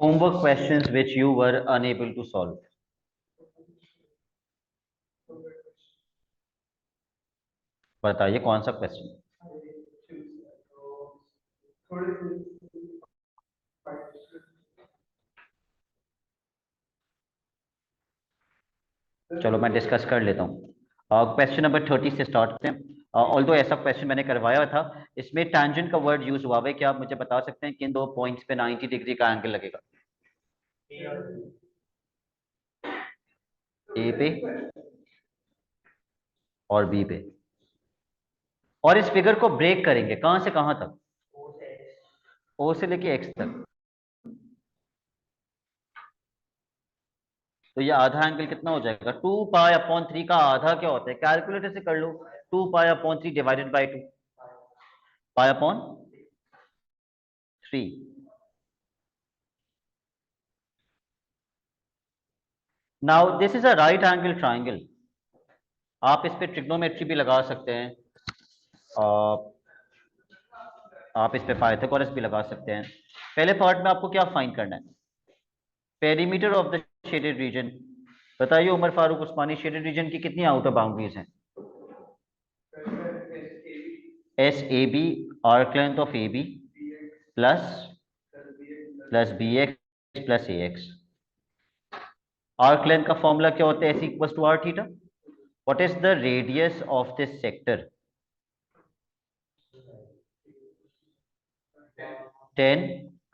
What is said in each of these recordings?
homework questions which you were unable to solve. बताइए कौन सा क्वेश्चन। चलो मैं डिस्कस कर लेता हूँ। क्वेश्चन नंबर 30 से स्टार्ट करते हैं। ऑल्दो ऐसा क्वेश्चन मैंने करवाया था, इसमें टैंजेंट का वर्ड यूज हुआ है। क्या आप मुझे बता सकते हैं किन दो पॉइंट्स पे 90 डिग्री का एंगल लगेगा? ए पे और बी पे। और इस फिगर को ब्रेक करेंगे कहां से कहां तक? ओ से लेके एक्स तक। तो ये आधा एंगल कितना हो जाएगा? 2 पाई/3 का आधा क्या होता है? कैलकुलेटर से कर लो। 2 पाई/3 डिवाइडेड बाई 2 पाई/3। Now this is a right angle triangle. आप इस पे ट्रिग्नोमेट्री भी लगा सकते हैं, आप इस पे पाइथागोरस भी लगा सकते हैं। पहले पार्ट में आपको क्या फाइंड करना है? Perimeter of the shaded region. बताइए उमर फारूक उस्मानी, शेडेड रीजन की कितनी आउटर बाउंड्रीज हैं? S A B, arc length of A B plus B X plus A X. Arc length का फॉर्मूला क्या होता है? S equals to R theta. What is the radius of this sector? 10।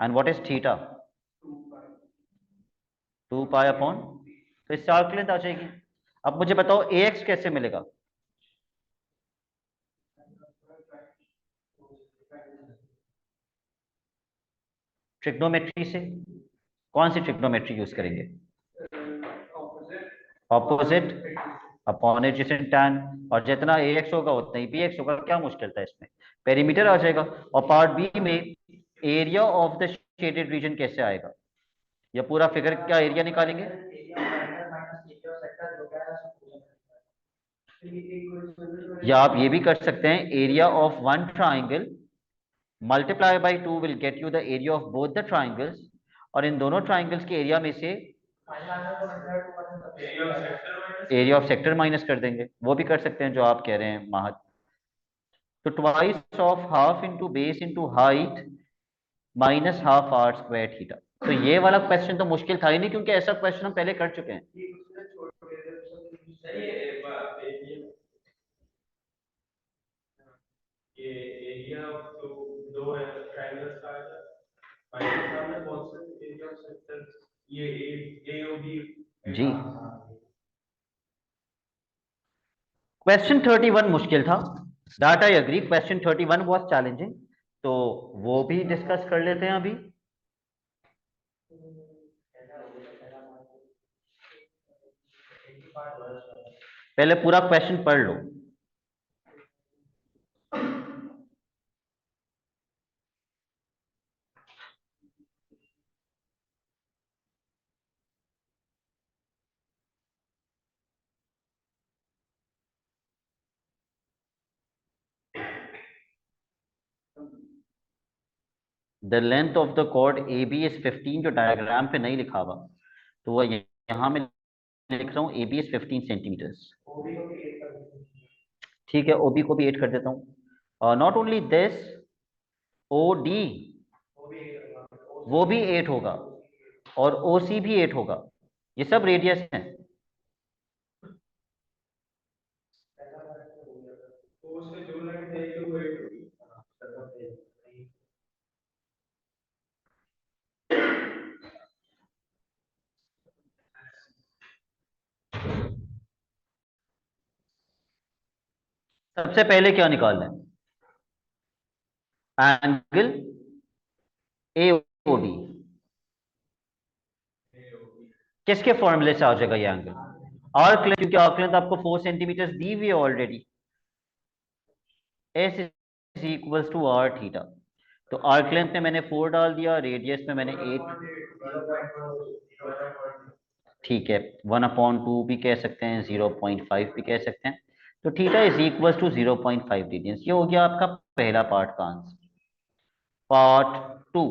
And what is theta? 2 pi/, तो इससे arc length आ जाएगी। अब मुझे बताओ ए एक्स कैसे मिलेगा? ट्रिग्नोमेट्री से। कौन सी ट्रिग्नोमेट्री यूज करेंगे? Opposite upon adjacent tan. और जितना ए एक्स होगा उतना ही बी एक्स होगा। क्या मुश्किल था इसमें? पेरीमीटर आ जाएगा। और पार्ट बी में area of the shaded reason कैसे आएगा? या पूरा फिगर क्या एरिया निकालेंगे? या आप ये भी कर सकते हैं, area of one triangle multiply by 2 will get you the area of both the triangles. और इन दोनों ट्राइंगल्स के एरिया में से एरिया ऑफ सेक्टर माइनस कर देंगे। वो भी कर सकते हैं जो आप कह रहे हैं महत। तो twice of half into base into height minus half R square theta. तो ये वाला क्वेश्चन तो मुश्किल था ही नहीं, क्योंकि ऐसा क्वेश्चन हम पहले कर चुके हैं। ये एरिया तो दो है ट्रायंगल्स का है, फाइनल सामने कौन सा एरिया ऑफ सेक्टर? ये ए और बी जी। क्वेश्चन 31 मुश्किल था, that I agree. Question 31 was challenging, तो वो भी डिस्कस कर लेते हैं अभी। पहले पूरा क्वेश्चन पढ़ लो। The length of the chord A B is 15, जो डायग्राम पे नहीं लिखा हुआ, तो वो यहाँ में लिख रहा हूँ ए बी इज 15 सेंटीमीटर्स। ठीक है, ओबी को भी 8 कर देता हूँ। Not only this, O D वो भी 8 होगा और ओ सी भी 8 होगा। ये सब रेडियस हैं। सबसे पहले क्या निकालना है? Angle A O B. किसके फॉर्मूले से आ जाएगा ये एंगल? आर्क लेंथ, क्योंकि आर्क लेंथ आपको 4 सेंटीमीटर दी हुई है already. S is equals to R theta. तो आर्क लेंथ में मैंने 4 डाल दिया, रेडियस में मैंने 8। ठीक है, 1/2 भी कह सकते हैं, 0.5 भी कह सकते हैं। तो theta is equals to 0.5 radians. ये हो गया आपका पहला पार्ट का answer. Part 2,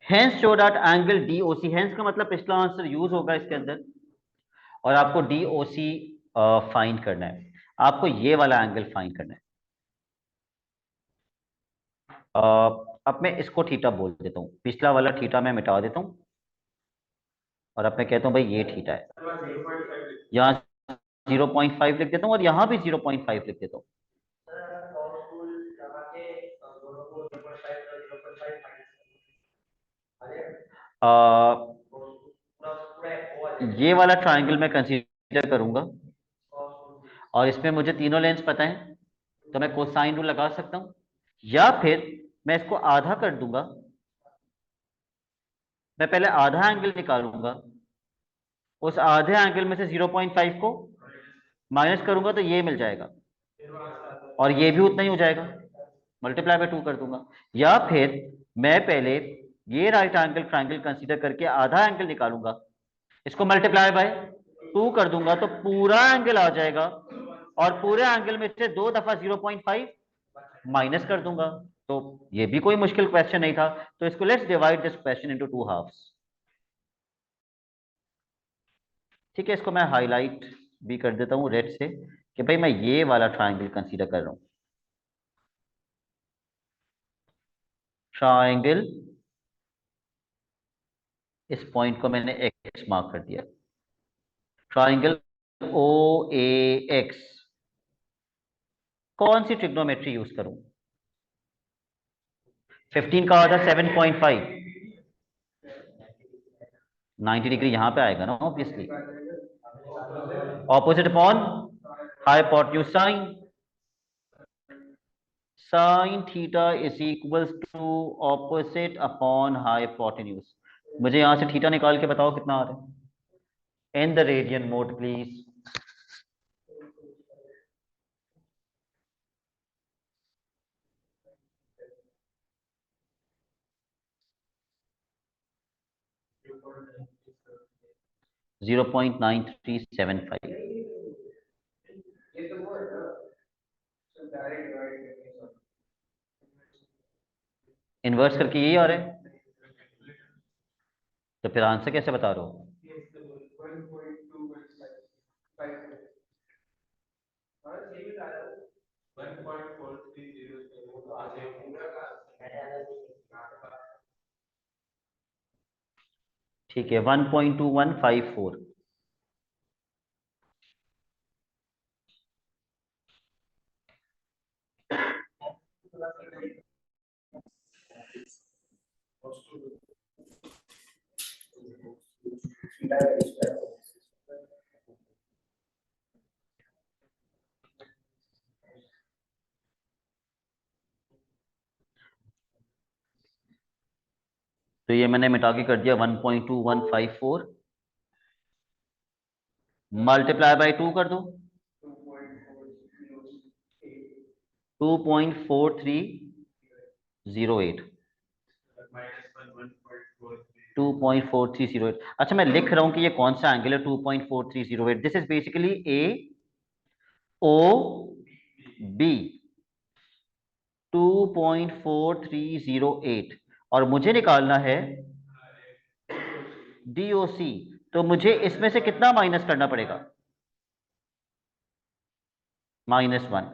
hence show that angle DOC, hence का मतलब पिछला आंसर यूज होगा इसके अंदर, और आपको डीओसी फाइंड करना है, आपको ये वाला एंगल फाइंड करना है। अब मैं इसको थीटा बोल देता हूँ, पिछला वाला थीटा मैं मिटा देता हूँ, और अब मैं कहता हूँ भाई ये थीटा है, यहाँ 0.5 लिख देता हूँ और यहाँ भी 0.5 लिख देता हूँ। ये वाला ट्राइंगल मैं कंसीडर करूंगा, और इसमें मुझे तीनों लेंस पता है, तो मैं कोसाइन रूल लगा सकता हूं, या फिर मैं इसको आधा कर दूंगा। मैं पहले आधा एंगल निकालूंगा, उस आधे एंगल में से 0.5 को माइनस करूंगा तो ये मिल जाएगा, और ये भी उतना ही हो जाएगा, मल्टीप्लाई बाय 2 कर दूंगा। या फिर मैं पहले ये राइट एंगल ट्राइंगल कंसीडर करके आधा एंगल निकालूंगा, इसको मल्टीप्लाई बाय 2 कर दूंगा तो पूरा एंगल आ जाएगा, और पूरे एंगल में से 2 दफा 0.5 माइनस कर दूंगा। तो ये भी कोई मुश्किल क्वेश्चन नहीं था। तो इसको let's divide this question into 2 halves. ठीक है, इसको मैं हाईलाइट भी कर देता हूं रेड से कि भाई मैं ये वाला ट्राइंगल कंसीडर कर रहा हूं। ट्राइंगल, इस पॉइंट को मैंने एक्स मार्क कर दिया। ट्राइंगल ओ ए एक्स, कौन सी ट्रिग्नोमेट्री यूज करूं? 15 का आधा 7.5, 90 डिग्री यहां पे आएगा ना obviously. Opposite upon hypotenuse, sine, sine theta is equals to opposite upon hypotenuse. मुझे यहां से थीटा निकाल के बताओ कितना आ रहा है in the radian mode please. 0.9375। Inverse करके यही आ रहा है, तो फिर आंसर कैसे बता रहे हो? ठीक है, 1.2154। तो ये मैंने मिटा के कर दिया 1.2154, मल्टीप्लाई बाय 2 कर दो, 2.4308। 2.4308। अच्छा, मैं लिख रहा हूं कि ये कौन सा एंगल है 2.4308। This is basically A O B, 2.4308, और मुझे निकालना है डीओसी। तो मुझे इसमें से कितना माइनस करना पड़ेगा? -1,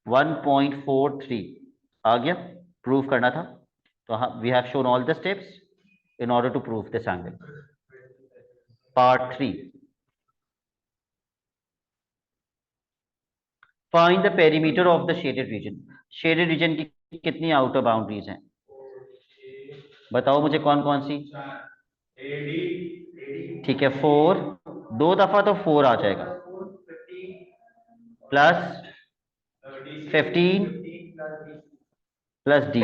1.43 आ गया, प्रूव करना था। तो we have shown all the steps in order to prove this angle. Part 3, find the perimeter of the shaded region. Shaded region की कितनी आउटर बाउंड्रीज हैं बताओ मुझे, कौन कौन सी? ठीक है, 4, 2 दफा तो 4 आ जाएगा, प्लस 15 प्लस डी।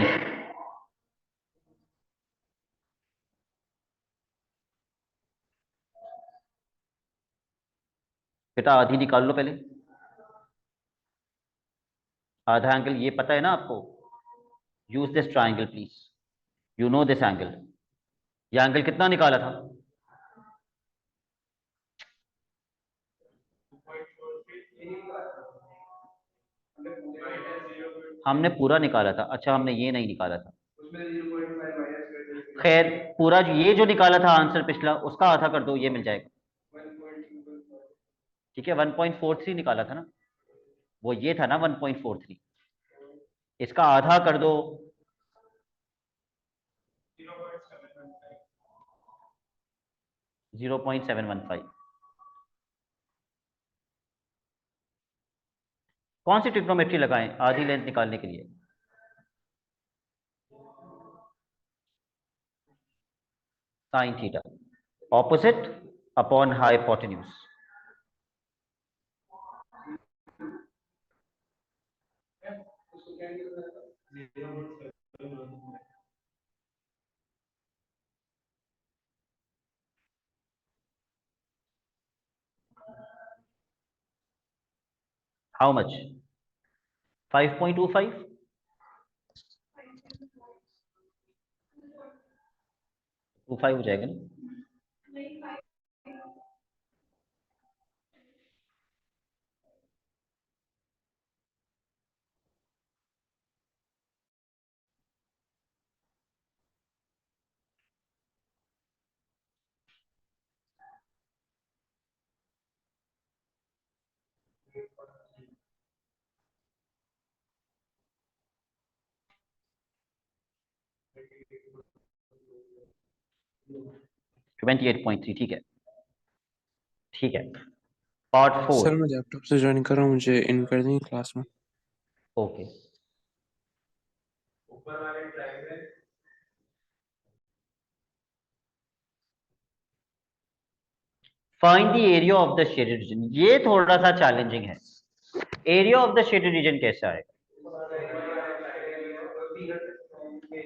बेटा आधी निकाल लो पहले, आधा एंगल ये पता है ना आपको। Use this triangle please, you know this angle. ये एंगल कितना निकाला था? हमने पूरा निकाला था। अच्छा, हमने ये नहीं निकाला था। खैर पूरा ये जो निकाला था आंसर पिछला उसका आधा कर दो, ये मिल जाएगा। ठीक है 1.43 निकाला था ना, वो ये था ना 1.43, इसका आधा कर दो। 0.715। कौन सी ट्रिग्नोमेट्री लगाएं आधी लेंथ निकालने के लिए? Sine theta, opposite upon hypotenuse. How much? 5.25। 25 हो जाएगा ना? ट्वेंटी 8.3। ठीक है, ठीक है। Part sir 4। मैं लैपटॉप से ज्वाइन कर रहा हूँ, मुझे इन कर देंगे क्लास में। Okay. Find the area of the shaded reason, ये थोड़ा सा चैलेंजिंग है। Area of the shaded reason कैसे आएगा?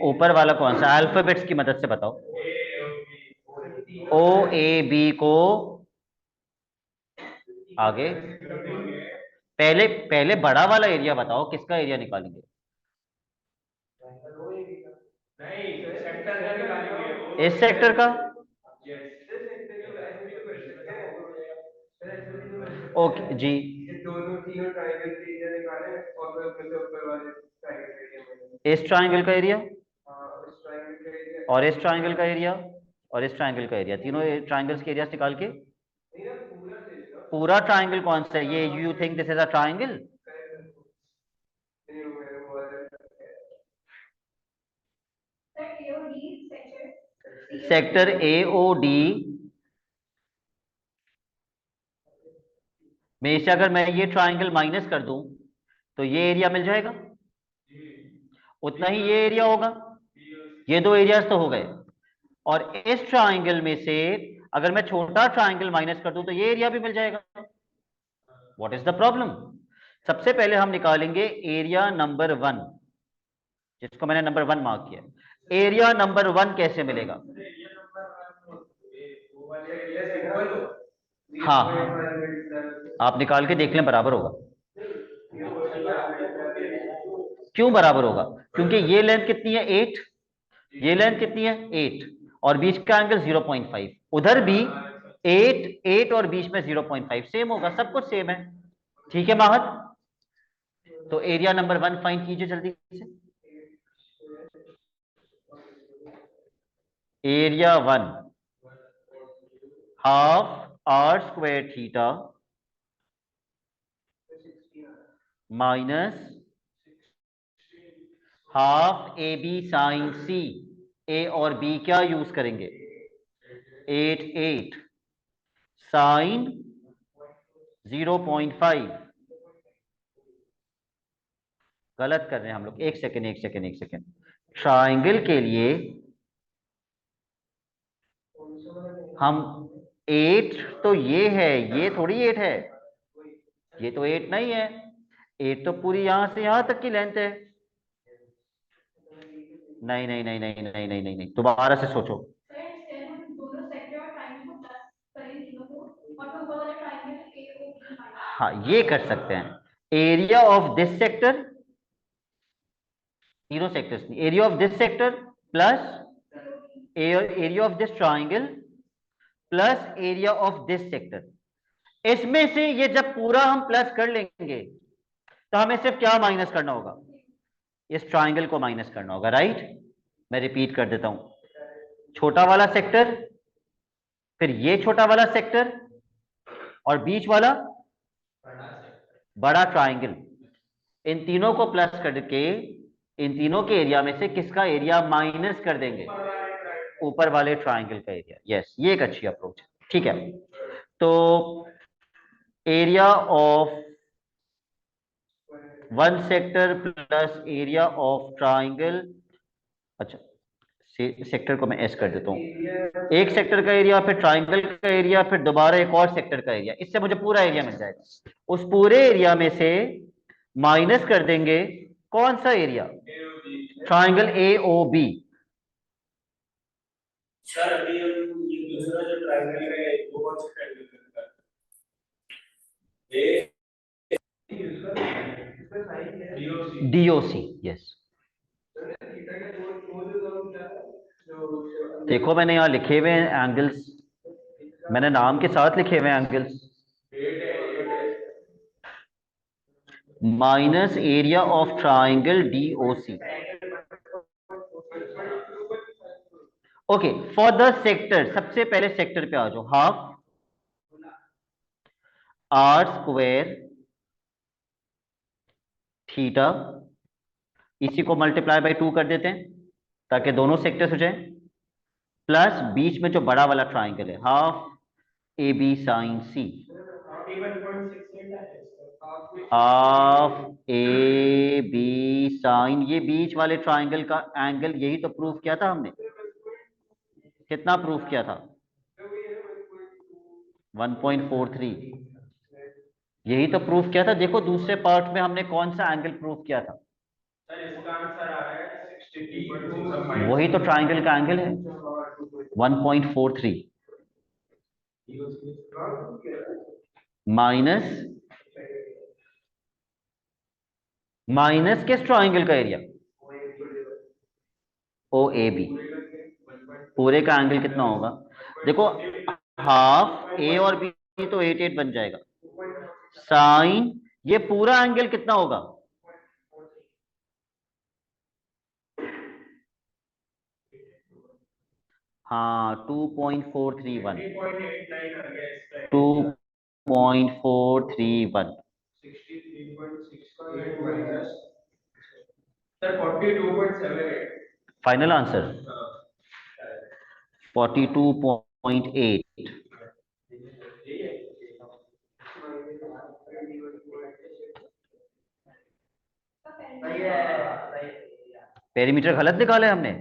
ऊपर वाला कौन सा? अल्फाबेट्स की मदद से बताओ। ओ ए बी को आगे, पहले पहले बड़ा वाला एरिया बताओ, किसका एरिया निकालेंगे? इस सेक्टर का। ओके जी। दोनों तीनों ट्रायंगल के एरिया निकाले और फिर उसमें से ऊपर वाले ट्रायंगल का एरिया बने। इस ट्रायंगल का एरिया इस ट्रायंगल का एरिया और इस ट्रायंगल का एरिया और इस ट्रायंगल का एरिया, तीनों ट्रायंगल्स के एरिया निकाल के पूरा ट्रायंगल कौन सा है ये? You think this is a triangle? Sector A O D में से अगर मैं ये ट्रायंगल माइनस कर दूं तो ये एरिया मिल जाएगा, उतना ही ये एरिया होगा। ये दो एरियाज तो हो गए। और इस ट्रायंगल में से अगर मैं छोटा ट्रायंगल माइनस कर दूं तो ये एरिया भी मिल जाएगा। What is the problem? सबसे पहले हम निकालेंगे एरिया नंबर 1, जिसको मैंने नंबर 1 मार्क किया। एरिया नंबर 1 कैसे मिलेगा? हाँ, आप निकाल के देख लें, बराबर होगा। क्यों बराबर होगा? क्योंकि ये लेंथ कितनी है 8, ये लेंथ कितनी है 8, और बीच का एंगल 0.5, उधर भी 8 8 और बीच में 0.5 सेम होगा, सब कुछ सेम है। ठीक है माहत, तो एरिया नंबर 1 फाइंड कीजिए जल्दी से। Area 1 half R square theta minus half A B sine C. A और बी क्या यूज करेंगे? 8 8 साइन 0.5। गलत कर रहे हैं हम लोग, एक सेकेंड एक सेकेंड एक सेकेंड। ट्राइंगल के लिए हम 8 तो ये है, ये थोड़ी 8 है, ये तो 8 नहीं है। 8 तो पूरी यहां से यहां तक की लेंथ है। नहीं नहीं नहीं नहीं नहीं नहीं नहीं नहीं, दोबारा से सोचो। हाँ ये कर सकते हैं। एरिया ऑफ दिस सेक्टर, तीनों सेक्टर्स नहीं, area of this sector plus area of this triangle plus area of this sector. इसमें से ये जब पूरा हम प्लस कर लेंगे तो हमें सिर्फ क्या माइनस करना होगा? इस ट्राइंगल को माइनस करना होगा, राइट? मैं रिपीट कर देता हूं। छोटा वाला सेक्टर, फिर ये छोटा वाला सेक्टर, और बीच वाला बड़ा ट्राइंगल। इन तीनों को प्लस करके इन तीनों के एरिया में से किसका एरिया माइनस कर देंगे? ऊपर वाले ट्राइंगल का एरिया। यस, ये एक अच्छी अप्रोच है। ठीक है, तो area of one sector plus area of triangle. अच्छा, सेक्टर को मैं एस कर देता हूँ। एक सेक्टर का एरिया, फिर ट्राइंगल का एरिया, फिर दोबारा एक और सेक्टर का एरिया। इससे मुझे पूरा एरिया मिल जाएगा। उस पूरे एरिया में से माइनस कर देंगे कौन सा area? Triangle A O B. Sir अभी हम ये दूसरा जो ट्रायंगल है वो कौन सा ट्रायंगल है? ये डीओसी। यस, देखो मैंने यहाँ लिखे हुए हैं एंगल्स, मैंने नाम के साथ लिखे हुए हैं angles. Minus area of triangle DOC. Okay, for the sector, सबसे पहले सेक्टर पे आ जाओ। हाफ आर स्क्वायर थीटा, इसी को मल्टीप्लाई बाय 2 कर देते हैं ताकि दोनों सेक्टर्स हो जाए, प्लस बीच में जो बड़ा वाला ट्राइंगल है half A B sine C. Half A B sine, ये बीच वाले ट्राइंगल का एंगल, यही तो प्रूफ किया था हमने। कितना प्रूफ किया था? 1.43। यही तो प्रूफ किया था। देखो दूसरे पार्ट में हमने कौन सा एंगल प्रूफ किया था? वही तो ट्राइंगल का एंगल है, 1.43 माइनस किस ट्राइंगल का एरिया? O A B. पूरे का एंगल कितना होगा? देखो हाफ ए और बी तो 8 बन जाएगा। साइन ये पूरा एंगल कितना होगा? हाँ 2.431। 2.431 फाइनल आंसर 42.8। पेरीमीटर गलत निकाला है हमने।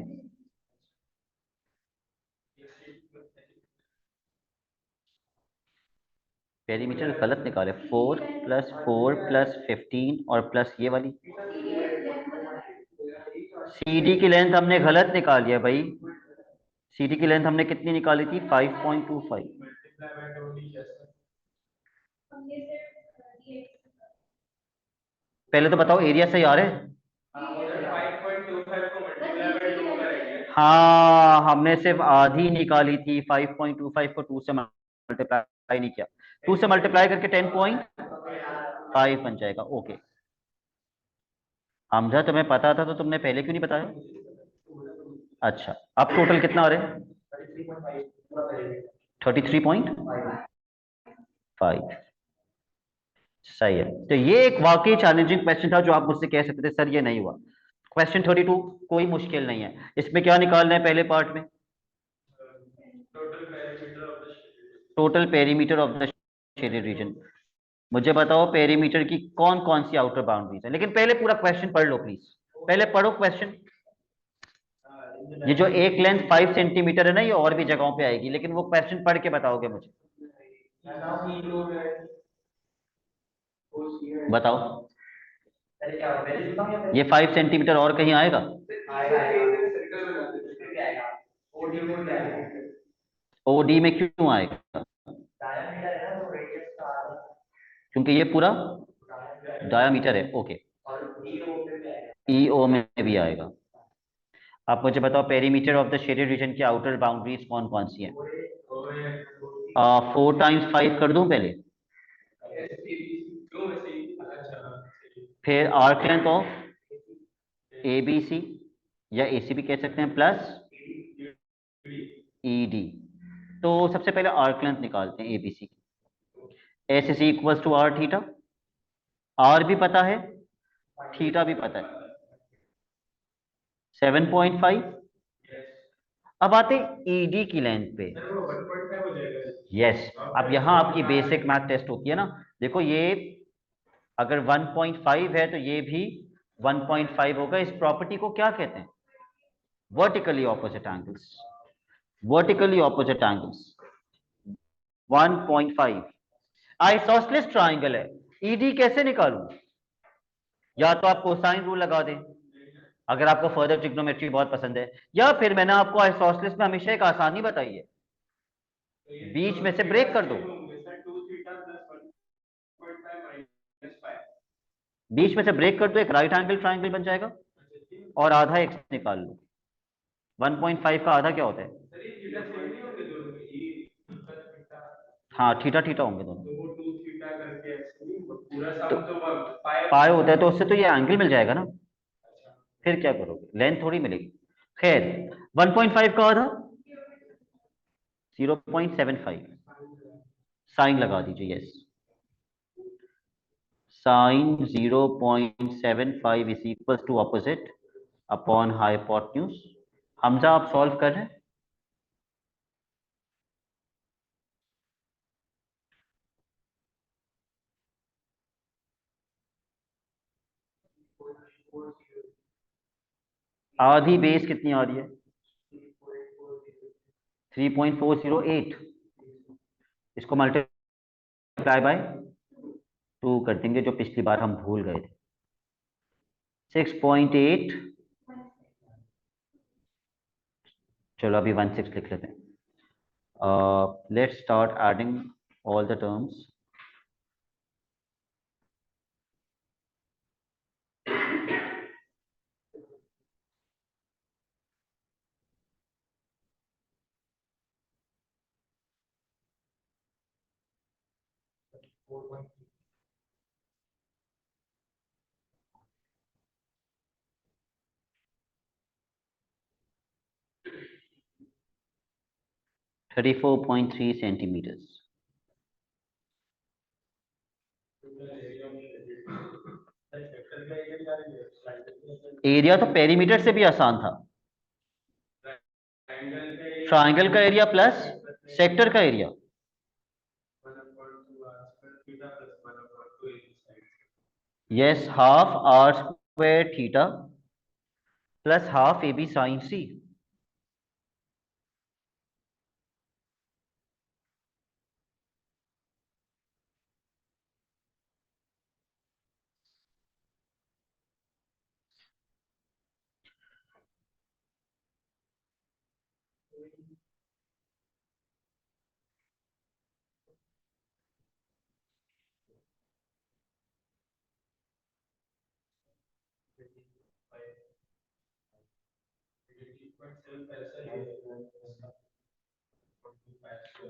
पेरीमीटर गलत निकाले। 4 + 4 + 15 और प्लस ये वाली सीडी की लेंथ हमने गलत निकाली है भाई। सीडी की लेंथ हमने कितनी निकाली थी? 5.25। पहले तो बताओ एरिया सही आ रहे हैं? हाँ, हमने सिर्फ आधी निकाली थी। 5.25 को 2 से मल्टीप्लाई नहीं किया। 2 से मल्टीप्लाई करके 10.5 बन जाएगा। ओके हमजा, तुम्हें पता था तो तुमने पहले क्यों नहीं बताया? अच्छा, अब टोटल कितना आ रहा है? 33.5। सही है। तो ये एक वाकई चैलेंजिंग क्वेश्चन था जो आप मुझसे कह सकते थे सर ये नहीं हुआ। क्वेश्चन 32 कोई मुश्किल नहीं है। इसमें क्या निकालना है पहले पार्ट में? Total perimeter of the shaded reason. मुझे बताओ पेरीमीटर की कौन कौन सी आउटर बाउंड्रीज है। लेकिन पहले पूरा क्वेश्चन पढ़ लो प्लीज, पहले पढ़ो क्वेश्चन। ये जो एक लेंथ 5 सेंटीमीटर है ना, ये और भी जगहों पे आएगी, लेकिन वो क्वेश्चन पढ़ के बताओगे मुझे। बताओ ये 5 सेंटीमीटर और कहीं आएगा? ओडी में क्यों आएगा? क्योंकि ये पूरा डायामीटर है। ओके, ईओ में भी आएगा। आप मुझे बताओ perimeter of the shaded region की आउटर बाउंड्रीज कौन कौन सी हैं? 4 × 5 कर दूं पहले, फिर arc length of A B C या ए सी भी कह सकते हैं, प्लस ED। तो सबसे पहले आर्क लेंथ निकालते हैं ABC की। S is equal to R theta. R भी पता है, थीटा भी पता है, 7.5। अब आते ED की लेंथ पे। सर वो 1.5 हो जाएगा। यस, अब यहाँ आपकी बेसिक मैथ टेस्ट होती है ना। देखो ये अगर 1.5 है तो ये भी 1.5 होगा। इस प्रॉपर्टी को क्या कहते हैं? Vertically opposite angles. Vertically opposite angles 1.5। Isosceles triangle है, ईडी कैसे निकालूं? या तो आप कोसाइन रूल लगा दें अगर आपको फर्दर ट्रिग्नोमेट्री बहुत पसंद है, या फिर मैंने आपको आइसोसेलेस में हमेशा एक आसानी बताई है, बीच में से ब्रेक कर दो। बीच में से ब्रेक कर दो, एक राइट एंगल ट्राइंगल बन जाएगा और आधा एक्स निकाल लो। 1.5 का आधा क्या होता है? हाँ, थीटा थीटा होंगे दोनों। तो पाए होता है तो उससे तो ये एंगल मिल जाएगा ना, फिर क्या करोगे? लेंथ थोड़ी मिलेगी। खैर 1.5 का आधा 0.75। साइन लगा दीजिए। Yes, sine 0.75 is equal to opposite upon hypotenuse. Hamza आप सॉल्व कर रहे हैं? आधी बेस कितनी आ रही है? 3.408। इसको मल्टीप्लाई बाय 2 कर देंगे, जो पिछली बार हम भूल गए थे। 6.8। चलो अभी 16 लिख लेते हैं। Let's start adding all the terms. Four 34.3 centimeters. Area तो पेरीमीटर से भी आसान था। ट्राइंगल का एरिया प्लस सेक्टर का area. Yes, half R square theta plus half AB sine C।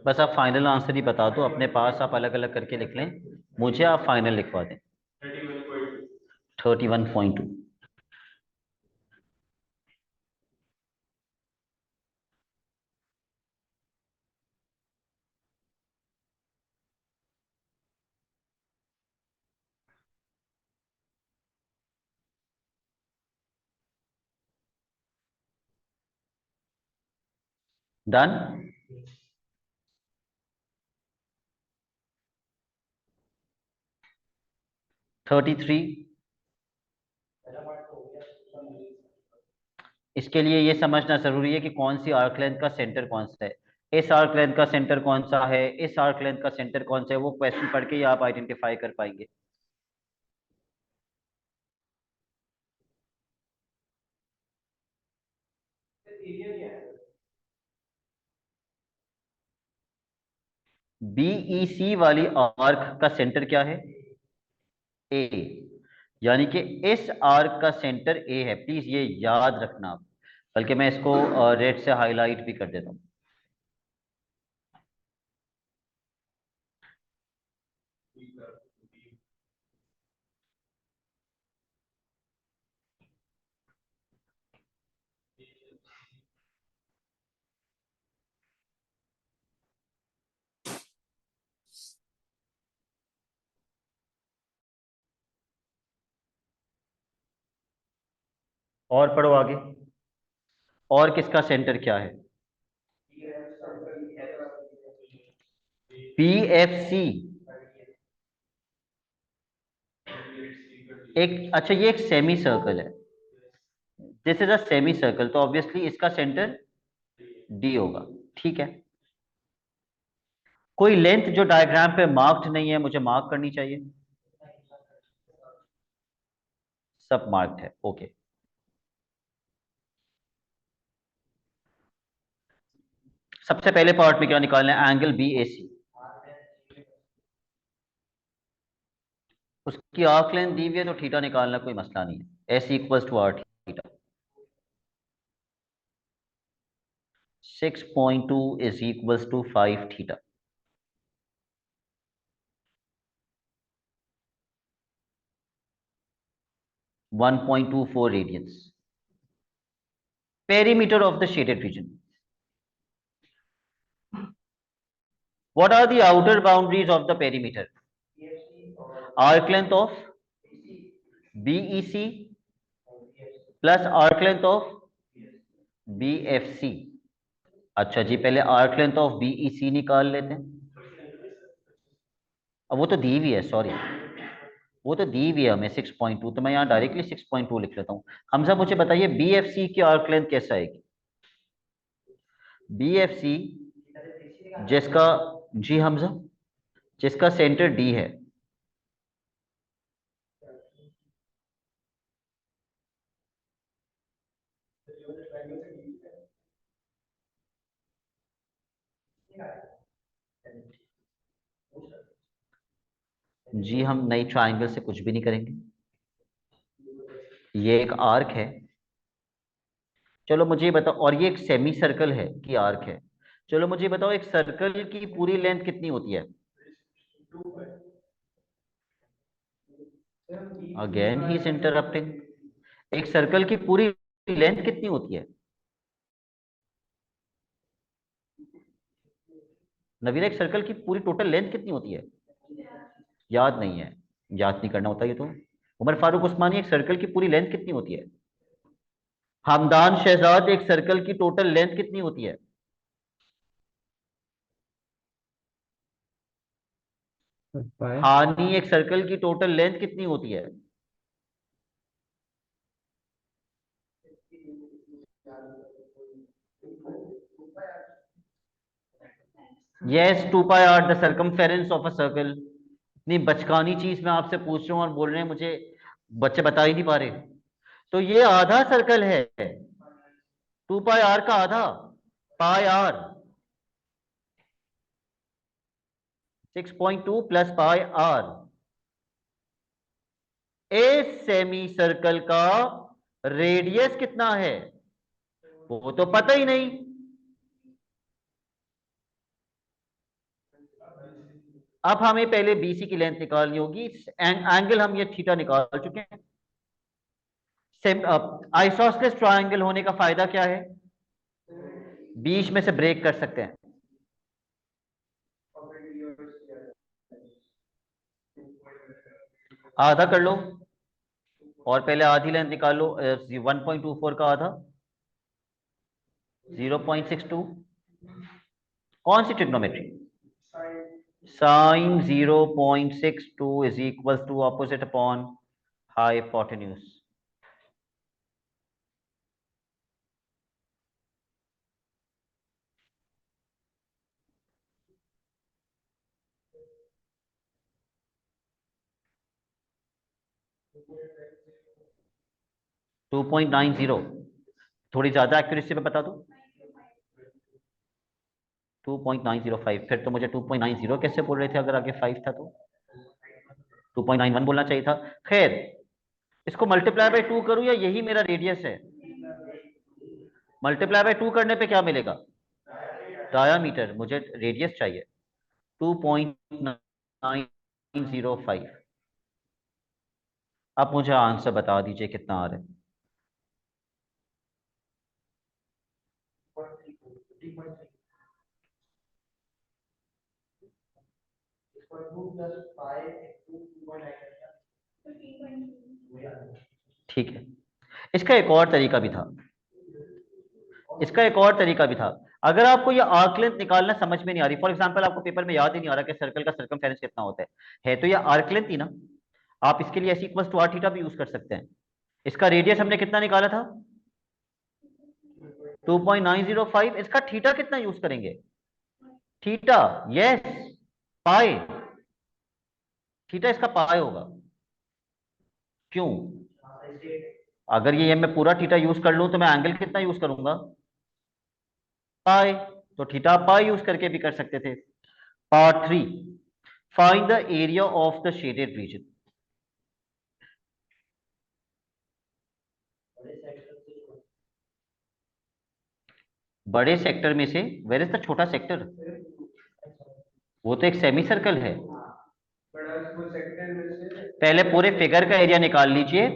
बस आप फाइनल आंसर ही बता दो, अपने पास आप अलग अलग करके लिख लें, मुझे आप फाइनल लिखवा दें। 31.2। डन। 33। इसके लिए ये समझना जरूरी है कि कौन सी आर्क लेंथ का सेंटर कौन सा है। इस आर्क लेंथ का सेंटर कौन सा है, इस आर्क लेंथ का सेंटर कौन सा है, वो क्वेश्चन पढ़ के ही आप आइडेंटिफाई कर पाएंगे। BEC वाली आर्क का सेंटर क्या है? ए। यानी कि इस आर्क का सेंटर ए है, प्लीज ये याद रखना आप। बल्कि मैं इसको रेड से हाईलाइट भी कर देता हूं। और पढ़ो आगे। और किसका सेंटर क्या है? P F C. एक, अच्छा ये एक सेमी सर्कल है, this is a semicircle, तो ऑब्वियसली इसका सेंटर डी होगा। ठीक है, कोई लेंथ जो डायग्राम पे मार्क्ड नहीं है मुझे मार्क करनी चाहिए। सब मार्क्ड है, ओके। सबसे पहले पार्ट में क्या निकालना है? एंगल बी ए सी। उसकी आर्क लेंथ दी हुई है तो थीटा निकालना कोई मसला नहीं है। S equals to R theta. 6.2 is equals to 5 theta. 1.24 radians. Perimeter of the shaded region. What are the outer boundaries of the perimeter? Arc length of BEC plus arc length of BFC. अच्छा जी, पहले arc length of BEC निकाल लेते हैं। अब वो तो दी हुई है, सॉरी, वो तो दी हुई है हमें 6.2, तो मैं यहाँ डायरेक्टली 6.2 लिख लेता हूँ। हमजा मुझे बताइए बीएफसी की आर्क लेंथ कैसा आएगी? बीएफसी जिसका, जी हमजा, जिसका सेंटर डी है। जी हम नई ट्राइंगल से कुछ भी नहीं करेंगे, ये एक आर्क है। चलो मुझे ये बताओ, और ये एक सेमी सर्कल है कि आर्क है? चलो मुझे बताओ, एक सर्कल की पूरी लेंथ कितनी होती है? Again he is interrupting. एक सर्कल की पूरी लेंथ कितनी होती है नवीन? एक सर्कल की पूरी टोटल लेंथ कितनी होती है? याद नहीं है? याद नहीं करना होता ये तो। उमर फारूक उस्मानी, एक सर्कल की पूरी लेंथ कितनी होती है? हमदान शहजाद, एक सर्कल की टोटल लेंथ कितनी होती है? हानी, एक सर्कल की टोटल लेंथ कितनी होती है? Yes, 2 pi R, the circumference of a circle. इतनी बचकानी चीज मैं आपसे पूछ रहा हूँ और बोल रहे हैं मुझे बच्चे बता ही नहीं पा रहे। तो ये आधा सर्कल है, 2 पाई आर का आधा, पाई आर 6.2 प्लस पाई आर। इस सेमी सर्कल का रेडियस कितना है वो तो पता ही नहीं। अब हमें पहले बीसी की लेंथ निकालनी होगी। एंगल हम ये थीटा निकाल चुके हैं। आइसोसेलेस ट्रायंगल होने का फायदा क्या है? बीच में से ब्रेक कर सकते हैं। आधा कर लो, और पहले आधी लेंथ निकालो। 1.24 का आधा 0.62। कौन सी trigonometry? Sine 0.62 is equal to opposite upon hypotenuse. 2.90, थोड़ी ज्यादा एक्यूरेसी पे बता दो। 2.905, फिर तो मुझे 2.90 कैसे बोल रहे थे अगर आगे 5 था तो? 2.91 बोलना चाहिए था। खैर, इसको मल्टीप्लाई बाय 2 करूं या यही मेरा रेडियस है? मल्टीप्लाई बाय 2 करने पे क्या मिलेगा? डायामीटर, मुझे रेडियस चाहिए। 2.905। अब मुझे आंसर बता दीजिए कितना आ रहा है? ठीक है, इसका एक और तरीका भी था, इसका एक और तरीका भी था। अगर आपको ये आर्क लेंथ निकालना समझ में नहीं आ रही, फॉर एग्जांपल आपको पेपर में याद ही नहीं आ रहा कि सर्कल का सर्कमफेरेंस कितना होता है तो ये आर्क लेंथ ही ना, आप इसके लिए S equals to R theta भी यूज कर सकते हैं। इसका रेडियस हमने कितना निकाला था 2.905, इसका थीटा कितना यूज करेंगे, थीटा, यस, पाई, थीटा इसका पाई होगा। क्यों, अगर ये मैं पूरा थीटा यूज कर लूं तो मैं एंगल कितना यूज करूंगा, पाई, तो थीटा पाई यूज करके भी कर सकते थे। Part 3, find the area of the shaded reason. बड़े सेक्टर में से वेयर इज द छोटा सेक्टर, वो तो एक सेमी सर्कल है। पहले पूरे फिगर का एरिया निकाल लीजिए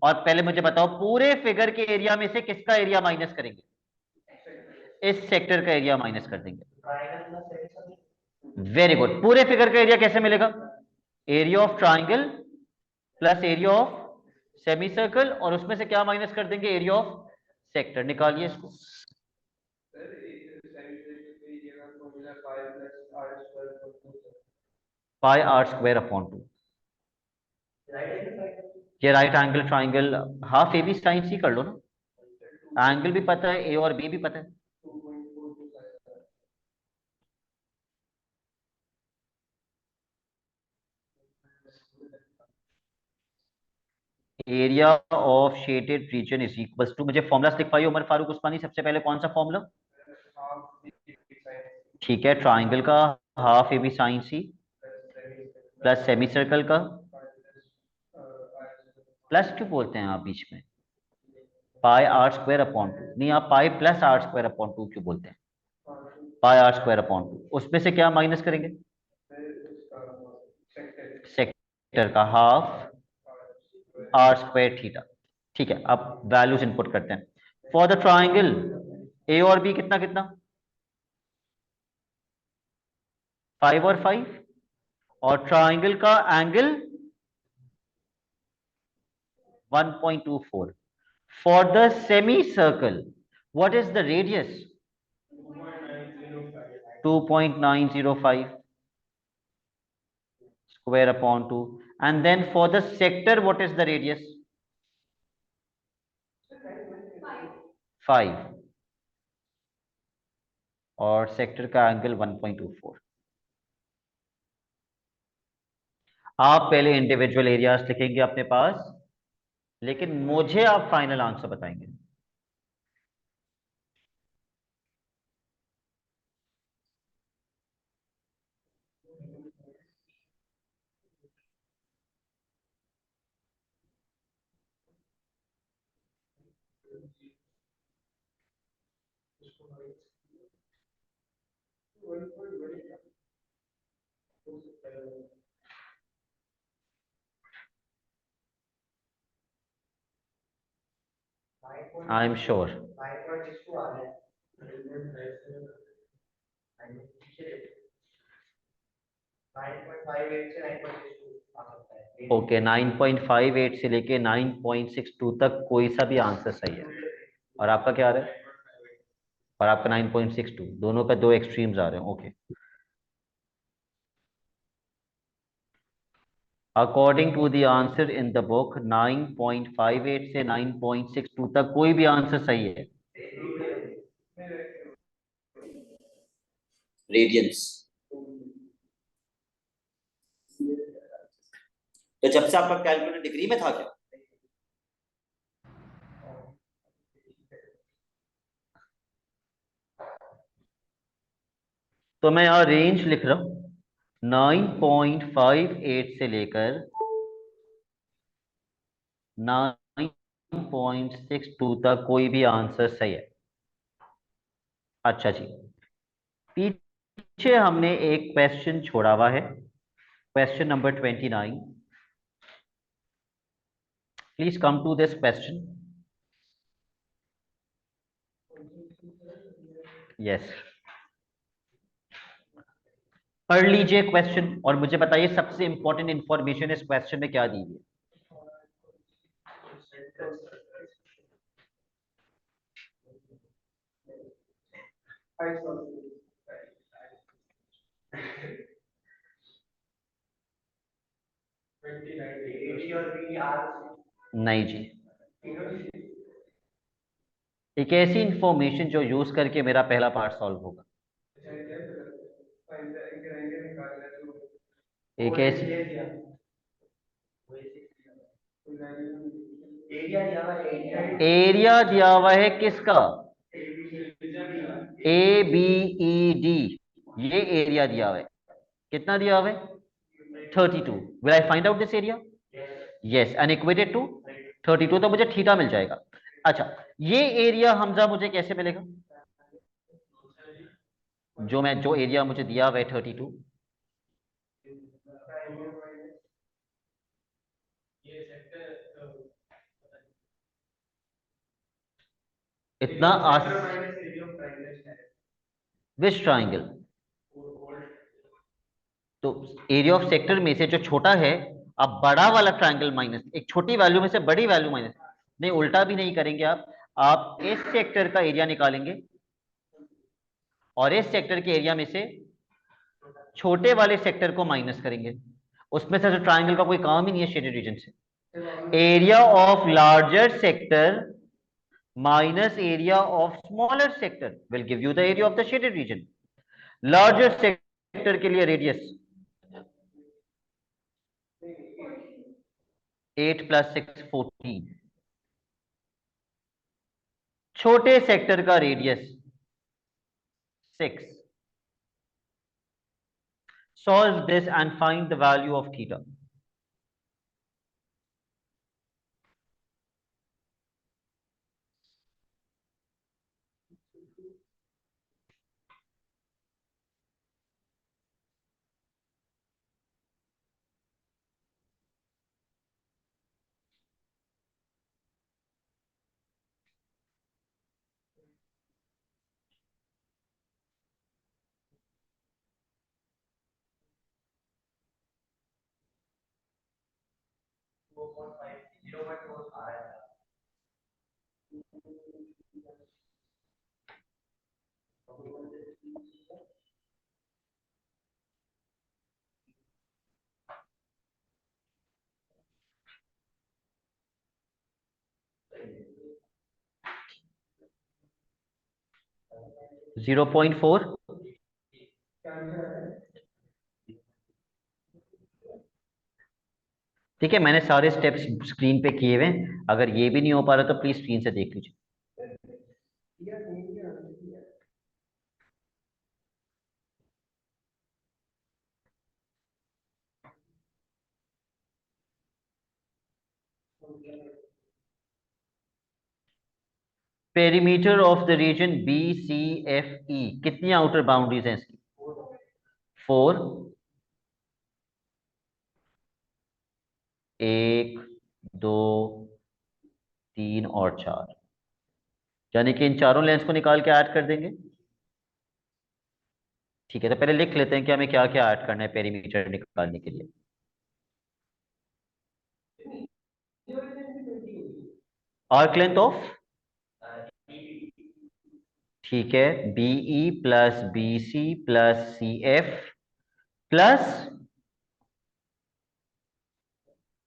और पहले मुझे बताओ पूरे फिगर के एरिया में से किसका एरिया माइनस करेंगे, इस सेक्टर का एरिया माइनस कर देंगे। वेरी गुड, पूरे फिगर का एरिया कैसे मिलेगा, area of triangle plus area of semi circle और उसमें से क्या माइनस कर देंगे, एरिया ऑफ सेक्टर। निकालिए इसको, पाई आर स्क्वायर अपॉन 2। ये right angle triangle, half A B sine C कर लो ना, एंगल भी पता है, ए और बी भी पता है। Area of shaded region is equal to, मुझे फॉर्मुला लिख पाइए उमर फारूक उस्मानी, सबसे पहले कौन सा फॉर्मूला, ठीक है, ट्राइंगल का half A B sine C plus semi circle का, प्लस क्यों बोलते हैं आप बीच में, पाई आर स्क्वायर अपॉन 2, नहीं आप pi plus R square upon 2 क्यों बोलते हैं, पाई आर स्क्वायर अपॉन 2, उसमें से क्या माइनस करेंगे, सेक्टर का हाफ आर स्क्वायर थीटा। ठीक है, अब वैल्यूज इनपुट करते हैं। फॉर द ट्राइंगल ए और बी कितना कितना, 5 और 5, और ट्राइंगल का angle 1.24। For the semi circle what is the radius, 2.905 square upon 2, and then for the sector what is the radius, 5, और सेक्टर का एंगल 1.24। आप पहले इंडिविजुअल एरियाज लिखेंगे अपने पास, लेकिन मुझे आप फाइनल आंसर बताएंगे। आई एम श्योर, ओके, 9.58 से लेके 9.62 तक कोई सा भी आंसर सही है। और आपका क्या आ रहा है, और आपका 9.62, दोनों का दो एक्सट्रीम्स आ रहे हैं, okay. According to the answer in the book 9.58 से 9.62 तक कोई भी आंसर सही है। रेडियंस, तो जब से आपका कैलकुलेटर डिग्री में था क्या, तो मैं यहां रेंज लिख रहा हूं 9.58 से लेकर 9.62 तक कोई भी आंसर सही है। अच्छा जी, पीछे हमने एक क्वेश्चन छोड़ा हुआ है, question number 29। Please come to this question. Yes, पढ़ लीजिए क्वेश्चन और मुझे बताइए सबसे इंपॉर्टेंट इंफॉर्मेशन इस क्वेश्चन में क्या दी है। नहीं जी, एक ऐसी इंफॉर्मेशन जो यूज करके मेरा पहला पार्ट सॉल्व होगा। एक ऐसी एरिया दिया हुआ है किसका? ए बी ई डी, ये एरिया दिया हुआ है। कितना दिया हुआ है? 32। Will I find out this area? Yes, and equated to 32, तो मुझे थीटा मिल जाएगा। अच्छा, ये एरिया हमजा मुझे कैसे मिलेगा? जो एरिया मुझे दिया हुआ है 32, इतना विच ट्राइंगल? तो एरिया ऑफ सेक्टर में से जो छोटा है, अब बड़ा वाला ट्राइंगल माइनस, एक छोटी वैल्यू में से बड़ी वैल्यू माइनस, नहीं उल्टा भी नहीं करेंगे आप इस सेक्टर का एरिया निकालेंगे और इस सेक्टर के एरिया में से छोटे वाले सेक्टर को माइनस करेंगे। उसमें से ट्राइंगल का कोई काम ही नहीं है शेडेड रीजन से। Area of larger sector minus area of smaller sector will give you the area of the shaded reason. Larger sector के लिए रेडियस 8 + 6 14, छोटे सेक्टर का radius 6। Solve this and find the value of theta. Zero point four. ठीक है, मैंने सारे steps screen पे किए हुए, अगर ये भी नहीं हो पा रहा तो प्लीज स्क्रीन से देख लीजिए। Perimeter of the region B C F E, कितनी आउटर बाउंड्रीज हैं इसकी? 4, 1, 2, 3 और 4, यानी कि इन चारों लेंस को निकाल के ऐड कर देंगे। ठीक है, तो पहले लिख लेते हैं कि हमें क्या क्या ऐड करना है पेरीमीटर निकालने के लिए। आर्क लेंथ ऑफ, ठीक है, B E plus B C plus C F plus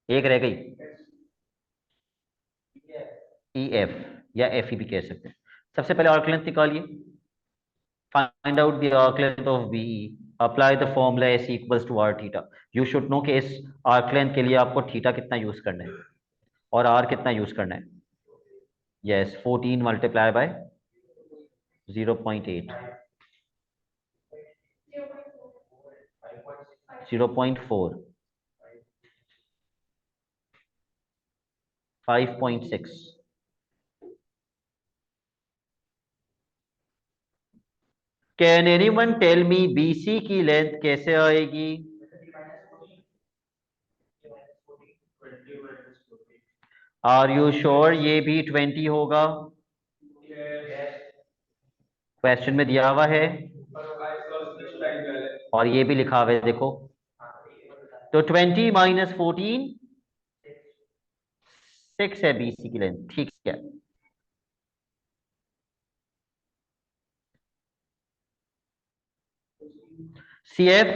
एक रह गई ई एफ, या एफ ई भी कह सकते हैं। सबसे पहले आर्क लेंथ निकालिए। Find out the arc length of B E, apply the formula S equals to R theta. You should know कि इस आर्क लेंथ के लिए आपको थीटा कितना यूज करना है और आर कितना यूज करना है। Yes, 14 multiply by 0.8, 0.4, 5.6। Can anyone tell me B C की लेंथ कैसे आएगी? आर यू श्योर ये भी 20 होगा? क्वेश्चन में दिया हुआ है और ये भी लिखा हुआ है, देखो। तो 20 - 14 6 है बीसी की लेंथ, ठीक है। सी एफ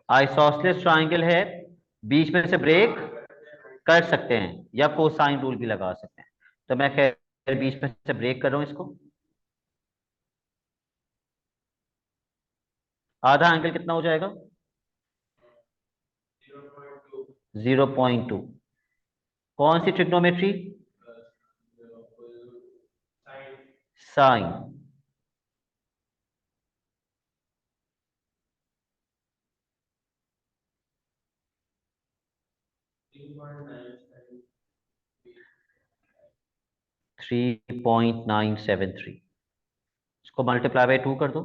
आइसोसेलेस ट्राइंगल है, बीच में से ब्रेक कर सकते हैं या कोसाइन रूल भी लगा सकते हैं। तो मैं खैर बीच में से ब्रेक कर रहा हूं इसको। आधा एंगल कितना हो जाएगा? 0.2। कौन सी ट्रिग्नोमेट्री? साइन। थ्री 3.973। इसको मल्टीप्लाई बाय 2 कर दो।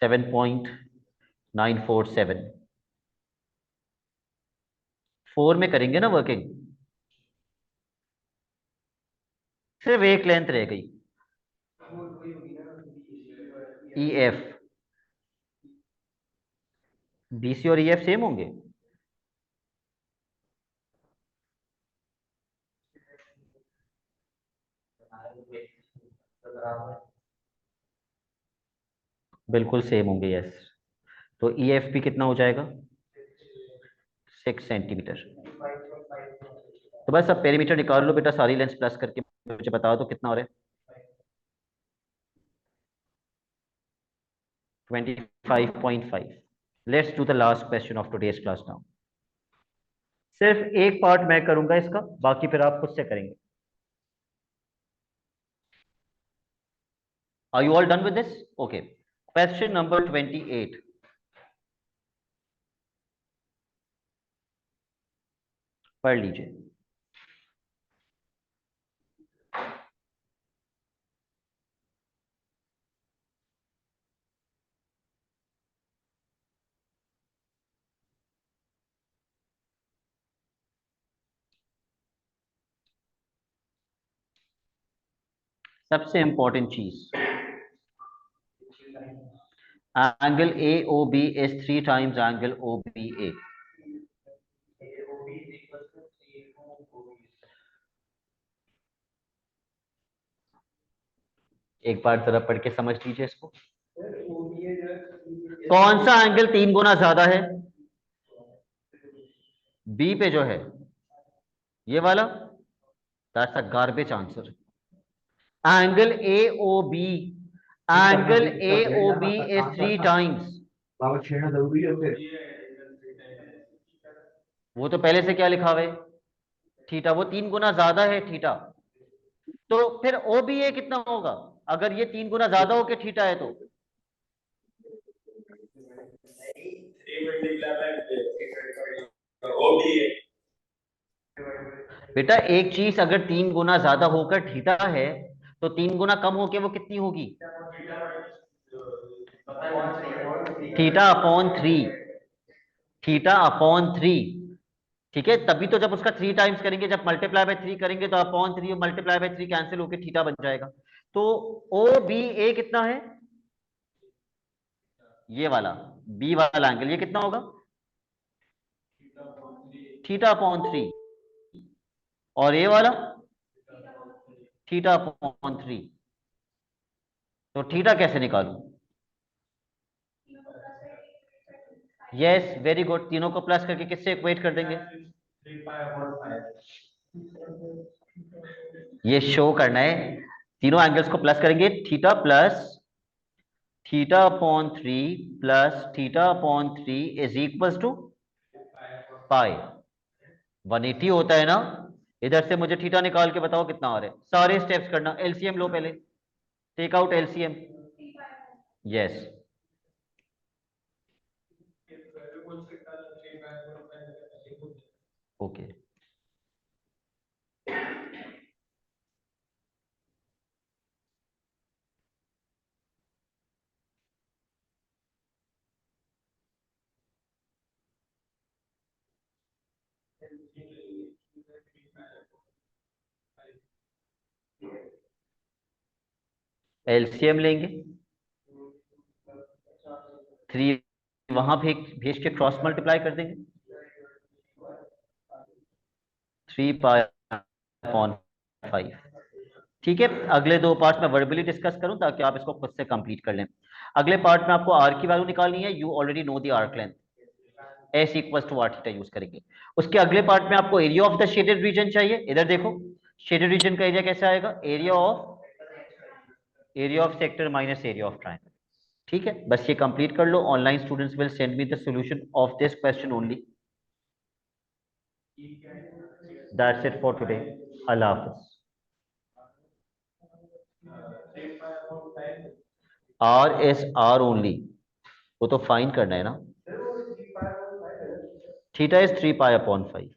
7.947। 4 में करेंगे ना वर्किंग, सिर्फ एक लेंथ रह गई, ई एफ। बीसी और ई एफ सेम होंगे? बिल्कुल सेम होंगे, यस। तो ई एफ भी कितना हो जाएगा? 6 सेंटीमीटर। तो बस अब पेरीमीटर निकाल लो बेटा, सारी लेंस प्लस करके मुझे बता दो कितना हो रहा है। 25.5। Let's do the last question of today's class now. सिर्फ एक पार्ट मैं करूंगा इसका, बाकी फिर आप खुद से करेंगे। Are you all done with this? Okay, question number 28। पढ़ लीजिए। सबसे इंपॉर्टेंट चीज, angle A O B is 3 times angle O B A. एक बार जरा पढ़ के समझ लीजिए इसको। कौन सा एंगल 3 गुना ज्यादा है? बी पे जो है, ये वाला। That's a garbage answer. Angle A O B, angle A O B is 3 times. वो तो पहले से क्या लिखा हुआ है? थीटा। वो 3 गुना ज्यादा है थीटा। तो फिर ओ बी ए कितना होगा अगर ये 3 गुना ज्यादा हो के थीटा है तो? बेटा एक चीज अगर 3 गुना ज्यादा होकर थीटा है तो 3 गुना कम होके वो कितनी होगी? Theta upon 3। Theta upon 3। ठीक है, तभी तो जब उसका 3 टाइम्स करेंगे, जब मल्टीप्लाई बाय 3 करेंगे तो अपॉन 3 और मल्टीप्लाई बाय 3 कैंसिल होकर थीटा बन जाएगा। तो ओ बी ए कितना है? ये वाला बी वाला एंगल ये कितना होगा? Theta upon 3। और ये वाला थीटा अपॉन 3। तो थीटा कैसे निकालूं? Yes, very good. तीनों को प्लस करके किससे इक्वेट कर देंगे? ये शो करना है, तीनों एंगल्स को प्लस करेंगे। Theta plus theta upon 3 plus theta upon 3 is equal to pi. 180 होता है ना। इधर से मुझे थीटा निकाल के बताओ कितना आ रहा है। सारे स्टेप्स करना, एलसीएम लो पहले, take out LCM. Yes, okay. LCM लेंगे, 3 वहां भेज भेज के क्रॉस मल्टीप्लाई कर देंगे। 3 पाई/5। ठीक है, अगले दो पार्ट में वर्बली डिस्कस करूं ताकि आप इसको खुद से कंप्लीट कर लें। अगले पार्ट में आपको आर की वैल्यू निकालनी है। You already know the arc length, S equals to R theta use करेंगे। उसके अगले पार्ट में आपको area of the shaded region चाहिए। इधर देखो, शेडेड रीजन का एरिया कैसे आएगा? Area of sector minus area of triangle. ठीक है, बस ये कंप्लीट कर लो। Online students will send me the solution of this question only. That's it for today. अल्लाह हाफिज। आर एस आर ओनली, वो तो फाइन करना है ना। Theta is 3 पाई/5।